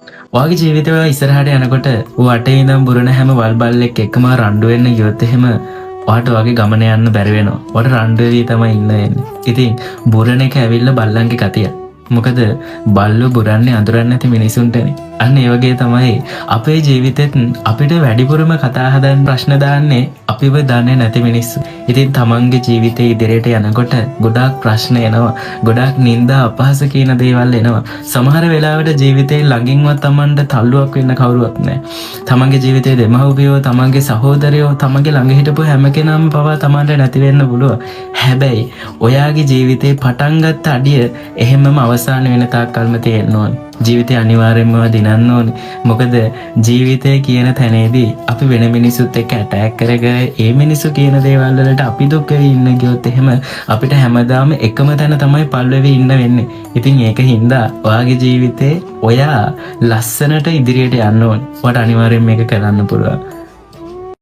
ඔයාගේ ජීවිතය ඉස්සරහට යනකොට වටේ ඉඳන් බුරණ හැම වල් බල්ලෙක් එක්කම රණ්ඩු වෙන්න ගියොත් එහෙම ඔයාට ඔයාගේ ගමන යන්න බැරි වෙනවා. ඔයාට රණ්ඩු වෙවි තමයි ඉන්න වෙන්නේ. ඉතින් බුරණ එක ඇවිල්ලා බල්ලන්ගේ කතිය. මොකද බල්ලෝ බුරන්නේ අඳුරන්නේ නැති මිනිසුන්ටනේ. අන්න ඒ වගේ තමයි අපේ ජීවිතෙත් අපිට වැඩිපුරම කතා හදන්න ප්‍රශ්න දාන්නේ අපිව දන්නේ නැති මිනිස්සු. ඉතින් තමන්ගේ ජීවිතේ ඉදිරියට යනකොට ගොඩාක් ප්‍රශ්න එනවා. ගොඩාක් නිന്ദා අපහාස කියන දේවල් එනවා. සමහර වෙලාවට ජීවිතේ ළඟින්වත් තමන්ට තල්ලුවක් වෙන්න කවුරුවත් නැහැ. තමන්ගේ ජීවිතේ දෙමව්පියෝ, තමන්ගේ සහෝදරයෝ, තමන්ගේ ළඟ හිටපු හැම කෙනාම පවා තමන්ට නැති වෙන්න පුළුවන්. හැබැයි ඔයාගේ ජීවිතේ පටන් ගත්ත අඩිය එහෙමම අවසාන වෙන තාක්කල්ම තියෙන්න ඕනේ. ජීවිතය අනිවාර්යෙන්ම දිනන්න ඕනේ. මොකද ජීවිතය කියන තැනේදී අපි වෙන මිනිසුත් එක්ක ඇටැක් කරගෙන ඒ මිනිස්සු කියන දේවල් වලට අපි දුක් වෙවි ඉන්න ගියොත් එහෙම අපිට හැමදාම එකම තැන තමයි පල් වෙවි ඉන්න වෙන්නේ. ඉතින් ඒක හින්දා ඔයාගේ ජීවිතේ ඔයා ලස්සනට ඉදිරියට යන්න ඕනේ. ඔයාට අනිවාර්යෙන් මේක කරන්න පුළුවන්.